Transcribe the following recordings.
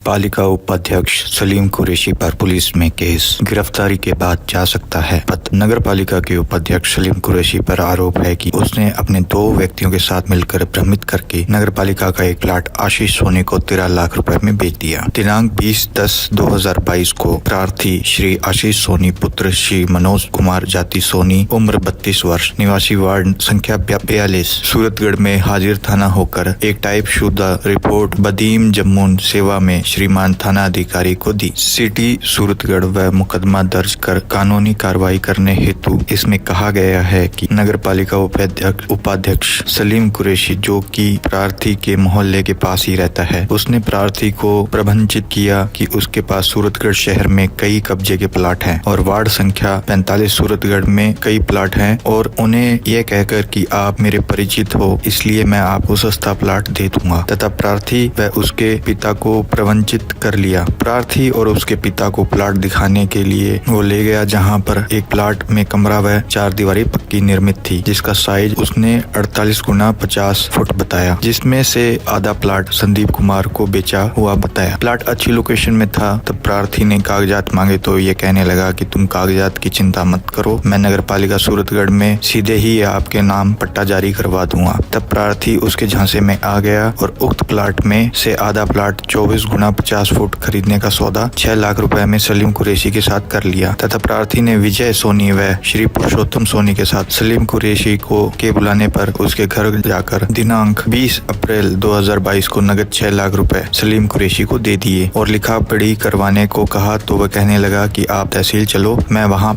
पालिका उपाध्यक्ष सलीम कुरैशी पर पुलिस में केस। गिरफ्तारी के बाद जा सकता है पद। नगर पालिका के उपाध्यक्ष सलीम कुरैशी पर आरोप है कि उसने अपने 2 व्यक्तियों के साथ मिलकर भ्रमित करके नगर पालिका का एक प्लाट आशीष सोनी को 13 लाख रुपए में बेच दिया। दिनांक 20/10/2022 को प्रार्थी श्री आशीष सोनी पुत्र श्री मनोज कुमार जाति सोनी उम्र 32 वर्ष निवासी वार्ड संख्या 42 सूरतगढ़ में हाजिर थाना होकर एक टाइप शुदा रिपोर्ट बदीम जम्मून सेवा में श्रीमान थाना अधिकारी को दी। सिटी सूरतगढ़ व मुकदमा दर्ज कर कानूनी कार्रवाई करने हेतु इसमें कहा गया है कि नगर पालिका उपाध्यक्ष सलीम कुरैशी, जो कि प्रार्थी के मोहल्ले के पास ही रहता है, उसने प्रार्थी को प्रबंधित किया कि उसके पास सूरतगढ़ शहर में कई कब्जे के प्लाट हैं और वार्ड संख्या 45 सूरतगढ़ में कई प्लाट हैं और उन्हें यह कहकर कि आप मेरे परिचित हो इसलिए मैं आपको सस्ता प्लाट दे दूंगा तथा प्रार्थी व उसके पिता को प्रवंचित कर लिया। प्रार्थी और उसके पिता को प्लाट दिखाने के लिए वो ले गया, जहां पर एक प्लाट में कमरा व 4 दीवारी पक्की निर्मित थी, जिसका साइज उसने 48 × 50 फुट बताया, जिसमें से आधा प्लाट संदीप कुमार को बेचा हुआ बताया। प्लाट अच्छी लोकेशन में था। तब प्रार्थी ने कागजात मांगे तो ये कहने लगा कि तुम कागजात की चिंता मत करो, मैं नगर पालिका सूरतगढ़ में सीधे ही आपके नाम पट्टा जारी करवा दूंगा। तब प्रार्थी उसके झांसे में आ गया और उक्त प्लाट में से आधा प्लाट 24 × 50 फुट खरीदने का सौदा 6 लाख रुपए में सलीम कुरैशी के साथ कर लिया तथा प्रार्थी ने विजय सोनी व श्री पुरुषोत्तम सोनी के साथ सलीम कुरैशी के बुलाने पर उसके घर जाकर दिनांक 20 अप्रैल 2022 को नगद 6 लाख रुपए सलीम कुरैशी को दे दिए और लिखा पढ़ी करवाने को कहा तो वह कहने लगा कि आप तहसील चलो, मैं वहां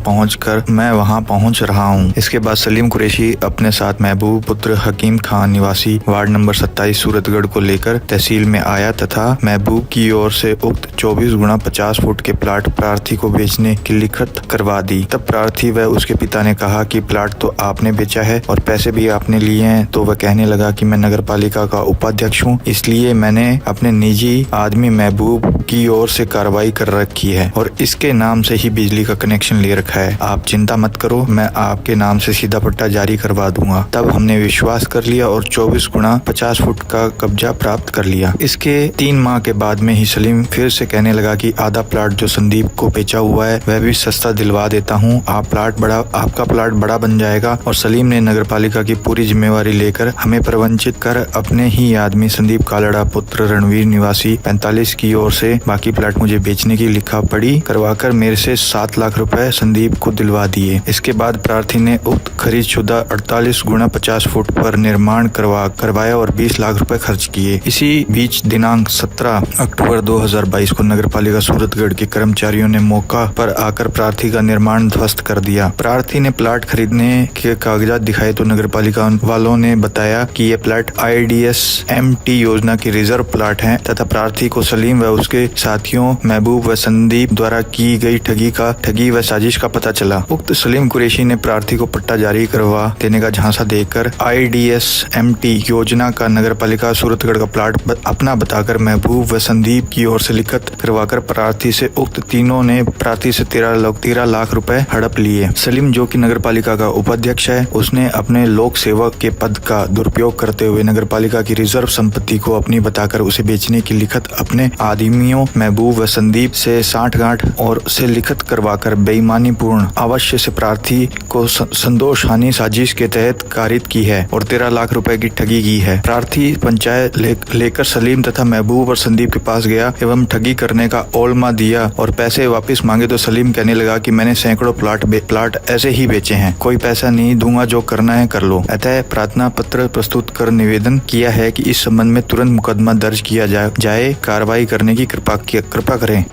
पहुंच रहा हूं। इसके बाद सलीम कुरैशी अपने साथ महबूब पुत्र हकीम खान निवासी वार्ड नंबर 27 सूरतगढ़ को लेकर तहसील में आया तथा महबूब की ओर से उक्त 24 × 50 फुट के प्लाट प्रार्थी को बेचने की लिखत करवा दी। तब प्रार्थी व उसके पिता ने कहा कि प्लाट तो आपने बेचा है और पैसे भी आपने लिए हैं, तो वह कहने लगा कि मैं नगर पालिका का उपाध्यक्ष हूँ, इसलिए मैंने अपने निजी आदमी महबूब की ओर से कार्रवाई कर रखी है और इसके नाम से ही बिजली का कनेक्शन ले रखा है। आप चिंता मत करो, मैं आपके नाम से सीधा पट्टा जारी करवा दूंगा। तब हमने विश्वास कर लिया और 24 × 50 फुट का कब्जा प्राप्त कर लिया। इसके 3 माह के बाद में ही सलीम फिर से कहने लगा कि आधा प्लाट जो संदीप को बेचा हुआ है वह भी सस्ता दिलवा देता हूँ, आपका प्लाट बड़ा बन जाएगा। और सलीम ने नगर पालिका की पूरी जिम्मेवारी लेकर हमें प्रवंचित कर अपने ही आदमी संदीप कालड़ा पुत्र रणवीर निवासी 45 की ओर से बाकी प्लाट मुझे बेचने की लिखा पढ़ी करवाकर मेरे से 7 लाख रुपए संदीप को दिलवा दिए। इसके बाद प्रार्थी ने उक्त खरीद शुदा 48 × 50 फुट पर निर्माण करवाया और 20 लाख रुपए खर्च किए। इसी बीच दिनांक 17 अक्टूबर 2022 को नगर पालिका सूरतगढ़ के कर्मचारियों ने मौका पर आकर प्रार्थी का निर्माण ध्वस्त कर दिया। प्रार्थी ने प्लाट खरीदने के कागजात दिखाए तो नगर पालिका वालों ने बताया कि ये प्लाट IDSMT योजना की रिजर्व प्लाट हैं तथा प्रार्थी को सलीम व उसके साथियों महबूब व संदीप द्वारा की गई ठगी व साजिश का पता चला। उक्त सलीम कुरैशी ने प्रार्थी को पट्टा जारी करवा देने का झांसा देकर IDSMT योजना का नगर पालिका सूरतगढ़ का प्लाट अपना बताकर महबूब व संदीप की ओर से लिखत करवाकर प्रार्थी से उक्त तीनों ने प्रार्थी से 13 लाख रुपए हड़प लिए। सलीम, जो कि नगर पालिका का उपाध्यक्ष है, उसने अपने लोक सेवक के पद का दुरुपयोग करते हुए नगर पालिका की रिजर्व संपत्ति को अपनी बताकर उसे बेचने की लिखत अपने आदमियों महबूब व संदीप से साठगांठ और से लिखत करवाकर बेईमानी पूर्ण अवश्य से प्रार्थी को संदोष हानि साजिश के तहत कारित की है और 13 लाख रुपए की ठगी की है। प्रार्थी पंचायत लेकर सलीम तथा महबूब और संदीप के पास गया एवं ठगी करने का ओलमा दिया और पैसे वापस मांगे तो सलीम कहने लगा कि मैंने सैकड़ों प्लाट ऐसे ही बेचे हैं, कोई पैसा नहीं दूंगा, जो करना है कर लो। अतः प्रार्थना पत्र प्रस्तुत कर निवेदन किया है कि इस संबंध में तुरंत मुकदमा दर्ज किया जाए, कार्रवाई करने की कृपा करें।